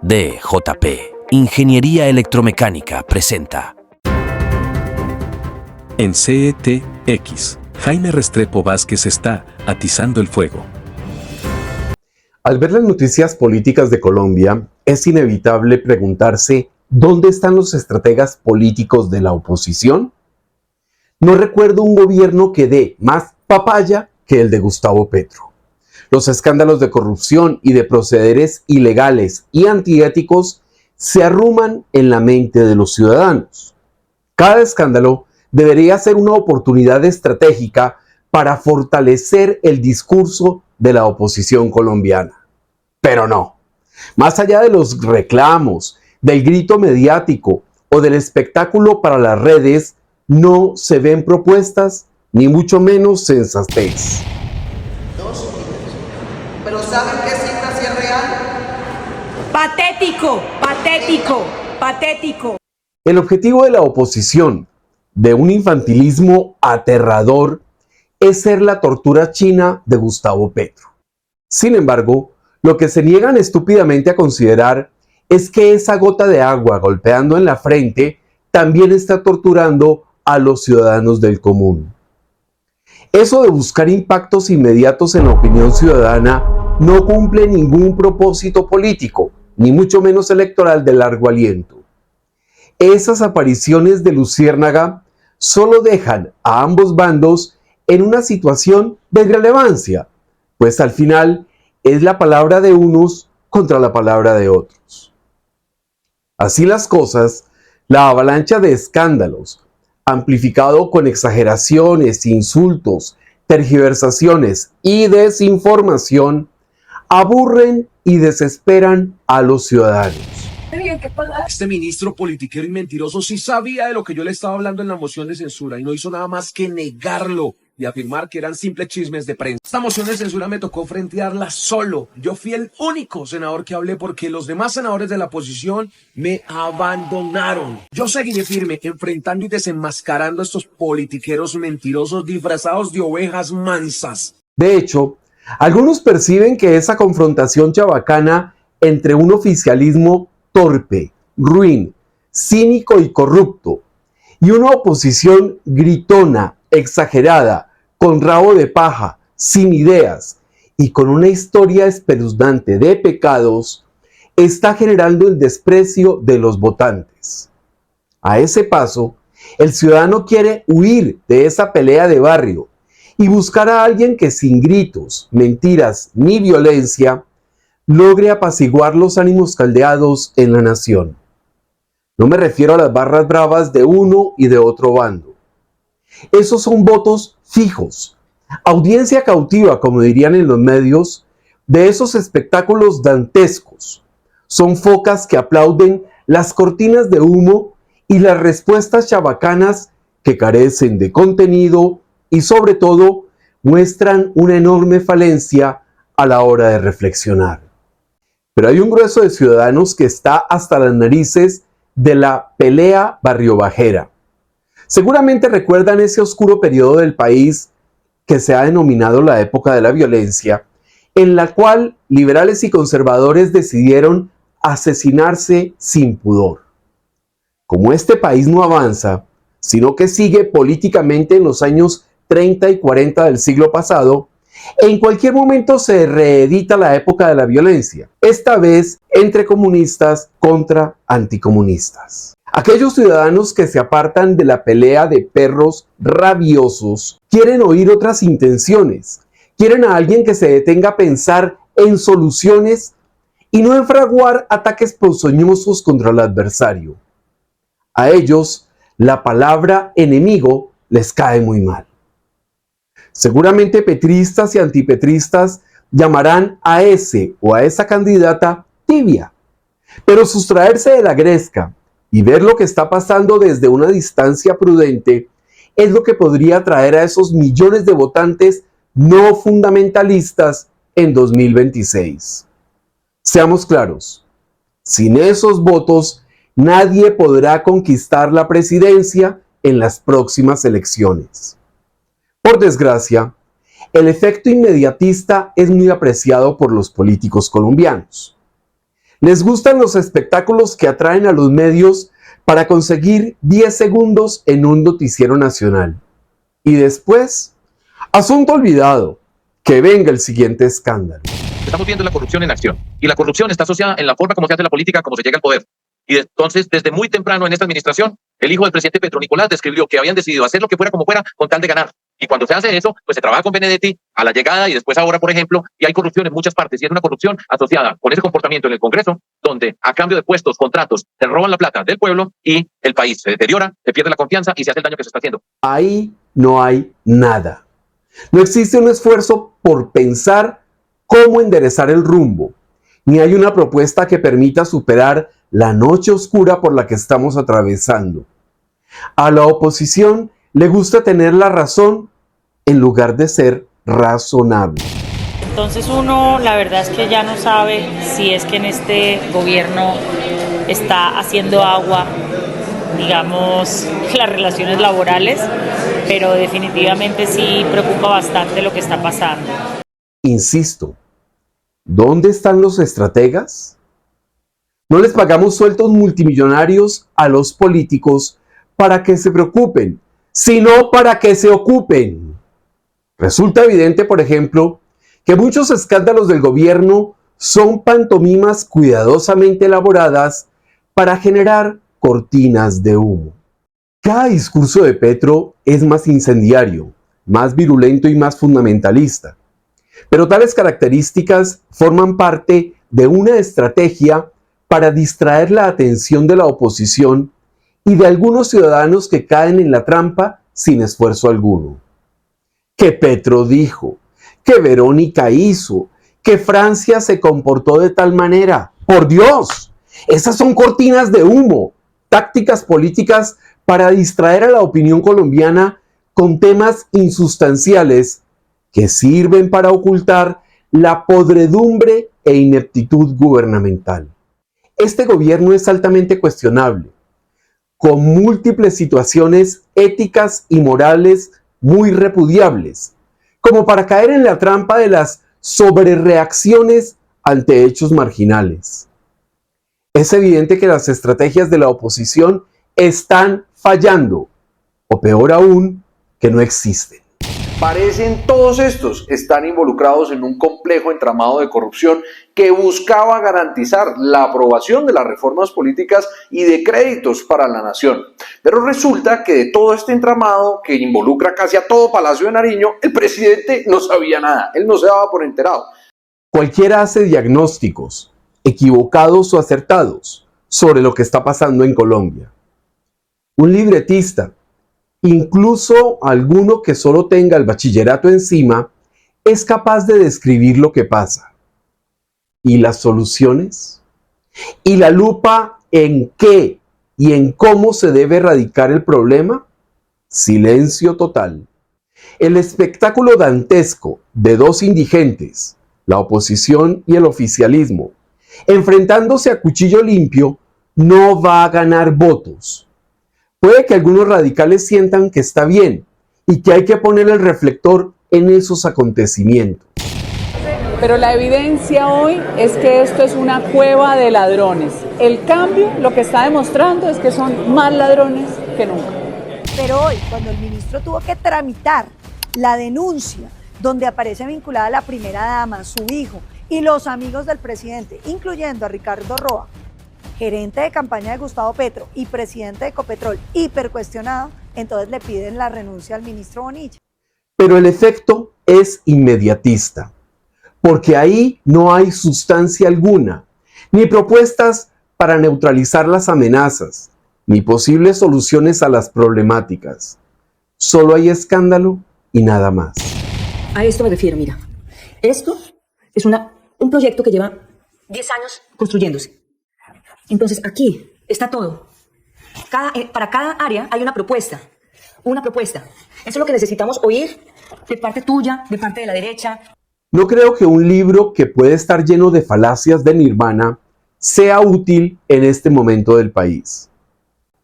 DJP, Ingeniería Electromecánica, presenta. En CETX, Jaime Restrepo Vázquez está atizando el fuego. Al ver las noticias políticas de Colombia, es inevitable preguntarse ¿dónde están los estrategas políticos de la oposición? No recuerdo un gobierno que dé más papaya que el de Gustavo Petro. Los escándalos de corrupción y de procederes ilegales y antiéticos se arruman en la mente de los ciudadanos. Cada escándalo debería ser una oportunidad estratégica para fortalecer el discurso de la oposición colombiana. Pero no. Más allá de los reclamos, del grito mediático o del espectáculo para las redes, no se ven propuestas, ni mucho menos sensatez. ¿Pero saben qué cifra sí es real? Patético, patético, patético. El objetivo de la oposición, de un infantilismo aterrador, es ser la tortura china de Gustavo Petro. Sin embargo, lo que se niegan estúpidamente a considerar es que esa gota de agua golpeando en la frente también está torturando a los ciudadanos del común. Eso de buscar impactos inmediatos en la opinión ciudadana no cumple ningún propósito político, ni mucho menos electoral de largo aliento. Esas apariciones de luciérnaga solo dejan a ambos bandos en una situación de irrelevancia, pues al final es la palabra de unos contra la palabra de otros. Así las cosas, la avalancha de escándalos, amplificado con exageraciones, insultos, tergiversaciones y desinformación, aburren y desesperan a los ciudadanos. Este ministro politiquero y mentiroso sí sabía de lo que yo le estaba hablando en la moción de censura y no hizo nada más que negarlo y afirmar que eran simples chismes de prensa. Esta moción de censura me tocó frentearla solo. Yo fui el único senador que hablé porque los demás senadores de la oposición me abandonaron. Yo seguiré firme enfrentando y desenmascarando a estos politiqueros mentirosos disfrazados de ovejas mansas. De hecho, algunos perciben que esa confrontación chabacana entre un oficialismo torpe, ruin, cínico y corrupto y una oposición gritona, exagerada, con rabo de paja, sin ideas y con una historia espeluznante de pecados, está generando el desprecio de los votantes. A ese paso, el ciudadano quiere huir de esa pelea de barrio y buscar a alguien que sin gritos, mentiras ni violencia logre apaciguar los ánimos caldeados en la nación. No me refiero a las barras bravas de uno y de otro bando. Esos son votos fijos, audiencia cautiva, como dirían en los medios, de esos espectáculos dantescos. Son focas que aplauden las cortinas de humo y las respuestas chabacanas que carecen de contenido y sobre todo muestran una enorme falencia a la hora de reflexionar. Pero hay un grueso de ciudadanos que está hasta las narices de la pelea barriobajera. Seguramente recuerdan ese oscuro periodo del país que se ha denominado la época de la violencia, en la cual liberales y conservadores decidieron asesinarse sin pudor. Como este país no avanza, sino que sigue políticamente en los años 30 y 40 del siglo pasado, en cualquier momento se reedita la época de la violencia, esta vez entre comunistas contra anticomunistas. Aquellos ciudadanos que se apartan de la pelea de perros rabiosos quieren oír otras intenciones, quieren a alguien que se detenga a pensar en soluciones y no en fraguar ataques ponzoñosos contra el adversario. A ellos, la palabra enemigo les cae muy mal. Seguramente petristas y antipetristas llamarán a ese o a esa candidata tibia, pero sustraerse de la gresca y ver lo que está pasando desde una distancia prudente es lo que podría atraer a esos millones de votantes no fundamentalistas en 2026. Seamos claros, sin esos votos nadie podrá conquistar la presidencia en las próximas elecciones. Por desgracia, el efecto inmediatista es muy apreciado por los políticos colombianos. Les gustan los espectáculos que atraen a los medios para conseguir 10 segundos en un noticiero nacional. Y después, asunto olvidado, que venga el siguiente escándalo. Estamos viendo la corrupción en acción. Y la corrupción está asociada en la forma como se hace la política, como se llega al poder. Y entonces, desde muy temprano en esta administración, el hijo del presidente Petro, Nicolás, describió que habían decidido hacer lo que fuera como fuera con tal de ganar. Y cuando se hace eso, pues se trabaja con Benedetti a la llegada y después ahora, por ejemplo, y hay corrupción en muchas partes. Y es una corrupción asociada con ese comportamiento en el Congreso, donde a cambio de puestos, contratos, se roban la plata del pueblo y el país se deteriora, se pierde la confianza y se hace el daño que se está haciendo. Ahí no hay nada. No existe un esfuerzo por pensar cómo enderezar el rumbo, ni hay una propuesta que permita superar la noche oscura por la que estamos atravesando. A la oposición le gusta tener la razón en lugar de ser razonable. Entonces uno, la verdad es que ya no sabe si es que en este gobierno está haciendo agua, digamos, las relaciones laborales, pero definitivamente sí preocupa bastante lo que está pasando. Insisto, ¿dónde están los estrategas? No les pagamos sueldos multimillonarios a los políticos para que se preocupen, sino para que se ocupen. Resulta evidente, por ejemplo, que muchos escándalos del gobierno son pantomimas cuidadosamente elaboradas para generar cortinas de humo. Cada discurso de Petro es más incendiario, más virulento y más fundamentalista. Pero tales características forman parte de una estrategia para distraer la atención de la oposición y de algunos ciudadanos que caen en la trampa sin esfuerzo alguno. Que Petro dijo, que Verónica hizo, que Francia se comportó de tal manera. ¡Por Dios! Esas son cortinas de humo, tácticas políticas para distraer a la opinión colombiana con temas insustanciales que sirven para ocultar la podredumbre e ineptitud gubernamental. Este gobierno es altamente cuestionable, con múltiples situaciones éticas y morales muy repudiables, como para caer en la trampa de las sobrereacciones ante hechos marginales. Es evidente que las estrategias de la oposición están fallando, o peor aún, que no existen. Parecen todos estos están involucrados en un complejo entramado de corrupción que buscaba garantizar la aprobación de las reformas políticas y de créditos para la nación. Pero resulta que de todo este entramado que involucra casi a todo Palacio de Nariño, el presidente no sabía nada, él no se daba por enterado. Cualquiera hace diagnósticos, equivocados o acertados, sobre lo que está pasando en Colombia. Un libretista, incluso alguno que solo tenga el bachillerato encima, es capaz de describir lo que pasa. ¿Y las soluciones? ¿Y la lupa en qué y en cómo se debe erradicar el problema? Silencio total. El espectáculo dantesco de dos indigentes, la oposición y el oficialismo, enfrentándose a cuchillo limpio, no va a ganar votos. Puede que algunos radicales sientan que está bien y que hay que poner el reflector en esos acontecimientos. Pero la evidencia hoy es que esto es una cueva de ladrones. El cambio lo que está demostrando es que son más ladrones que nunca. Pero hoy, cuando el ministro tuvo que tramitar la denuncia donde aparece vinculada la primera dama, su hijo y los amigos del presidente, incluyendo a Ricardo Roa, gerente de campaña de Gustavo Petro y presidente de Ecopetrol, hipercuestionado, entonces le piden la renuncia al ministro Bonilla. Pero el efecto es inmediatista, porque ahí no hay sustancia alguna, ni propuestas para neutralizar las amenazas, ni posibles soluciones a las problemáticas. Solo hay escándalo y nada más. A esto me refiero, mira. Esto es un proyecto que lleva 10 años construyéndose. Entonces aquí está todo. Para cada área hay una propuesta. Una propuesta. Eso es lo que necesitamos oír de parte tuya, de parte de la derecha. No creo que un libro que puede estar lleno de falacias de Nirvana sea útil en este momento del país.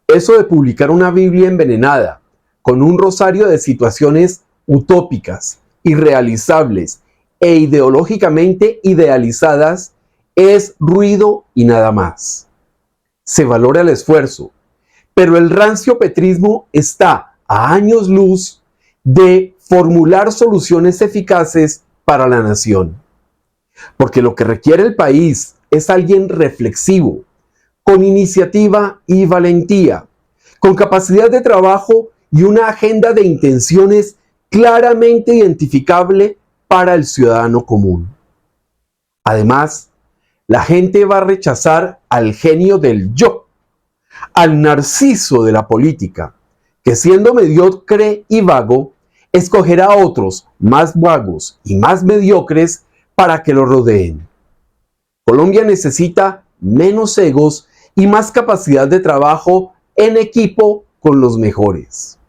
Eso de publicar una Biblia envenenada, con un rosario de situaciones utópicas, irrealizables e ideológicamente idealizadas, es ruido y nada más. Se valora el esfuerzo, pero el rancio petrismo está a años luz de formular soluciones eficaces para la nación. Porque lo que requiere el país es alguien reflexivo, con iniciativa y valentía, con capacidad de trabajo y una agenda de intenciones claramente identificable para el ciudadano común. Además, la gente va a rechazar al genio del yo, al narciso de la política, que siendo mediocre y vago, escogerá a otros más vagos y más mediocres para que lo rodeen. Colombia necesita menos egos y más capacidad de trabajo en equipo con los mejores.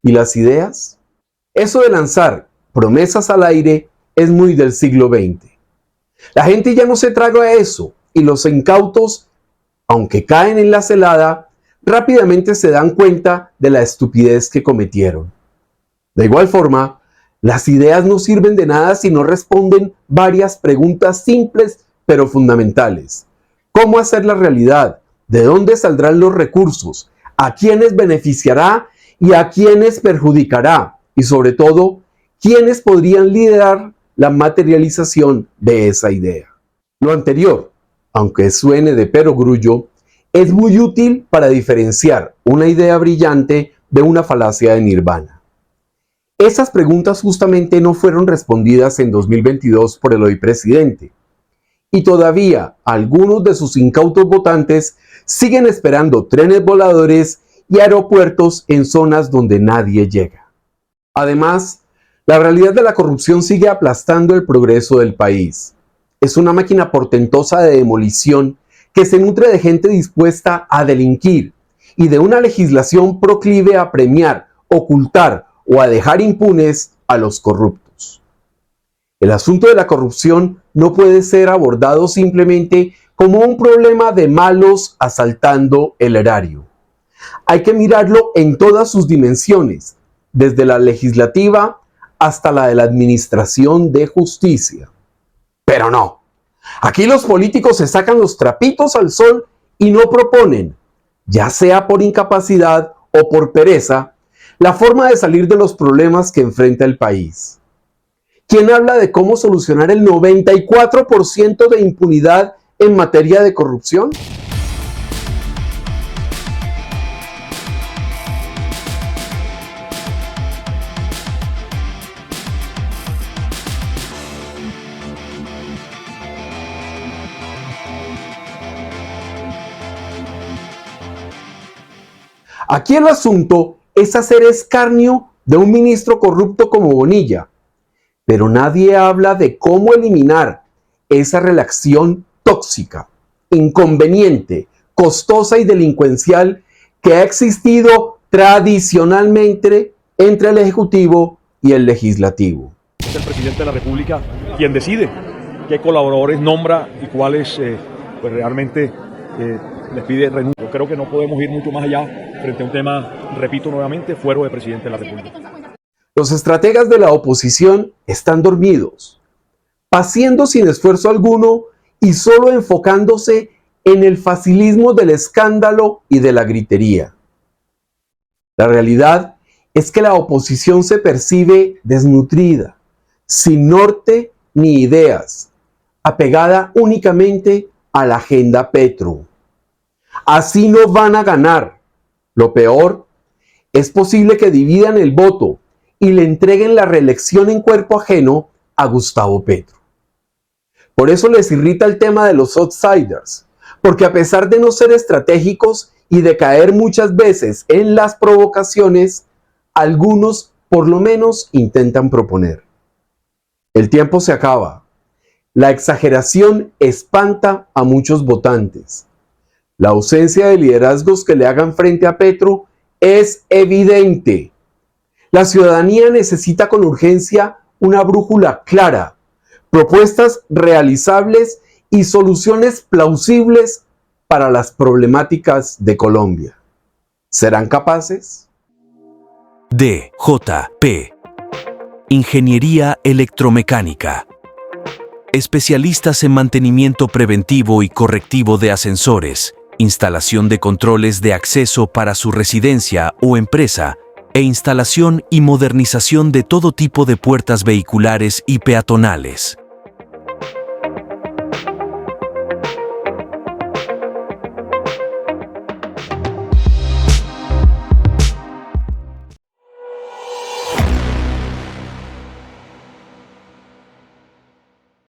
¿Y las ideas? Eso de lanzar promesas al aire es muy del siglo XX. La gente ya no se traga eso y los incautos, aunque caen en la celada, rápidamente se dan cuenta de la estupidez que cometieron. De igual forma, las ideas no sirven de nada si no responden varias preguntas simples pero fundamentales. ¿Cómo hacer la realidad? ¿De dónde saldrán los recursos? ¿A quiénes beneficiará y a quiénes perjudicará? Y sobre todo, ¿quiénes podrían liderar la materialización de esa idea? Lo anterior, aunque suene de perogrullo, es muy útil para diferenciar una idea brillante de una falacia de nirvana. Esas preguntas justamente no fueron respondidas en 2022 por el hoy presidente. Y todavía algunos de sus incautos votantes siguen esperando trenes voladores y aeropuertos en zonas donde nadie llega. Además, la realidad de la corrupción sigue aplastando el progreso del país. Es una máquina portentosa de demolición que se nutre de gente dispuesta a delinquir y de una legislación proclive a premiar, ocultar o a dejar impunes a los corruptos. El asunto de la corrupción no puede ser abordado simplemente como un problema de malos asaltando el erario. Hay que mirarlo en todas sus dimensiones, desde la legislativa hasta la de la administración de justicia. Pero no, aquí los políticos se sacan los trapitos al sol y no proponen, ya sea por incapacidad o por pereza, la forma de salir de los problemas que enfrenta el país. ¿Quién habla de cómo solucionar el 94% de impunidad en materia de corrupción? Aquí el asunto es hacer escarnio de un ministro corrupto como Bonilla, pero nadie habla de cómo eliminar esa relación tóxica, inconveniente, costosa y delincuencial que ha existido tradicionalmente entre el Ejecutivo y el Legislativo. Es el presidente de la República quien decide qué colaboradores nombra y cuáles pues realmente les pide renuncia. Yo creo que no podemos ir mucho más allá frente a un tema, repito nuevamente, fuero de presidente de la República. Los estrategas de la oposición están dormidos, paciendo sin esfuerzo alguno y solo enfocándose en el facilismo del escándalo y de la gritería. La realidad es que la oposición se percibe desnutrida, sin norte ni ideas, apegada únicamente a la agenda Petro. Así no van a ganar. Lo peor, es posible que dividan el voto y le entreguen la reelección en cuerpo ajeno a Gustavo Petro. Por eso les irrita el tema de los outsiders, porque a pesar de no ser estratégicos y de caer muchas veces en las provocaciones, algunos por lo menos intentan proponer. El tiempo se acaba. La exageración espanta a muchos votantes. La ausencia de liderazgos que le hagan frente a Petro es evidente. La ciudadanía necesita con urgencia una brújula clara, propuestas realizables y soluciones plausibles para las problemáticas de Colombia. ¿Serán capaces? DJP. Ingeniería electromecánica. especialistas en mantenimiento preventivo y correctivo de ascensores, instalación de controles de acceso para su residencia o empresa, e instalación y modernización de todo tipo de puertas vehiculares y peatonales.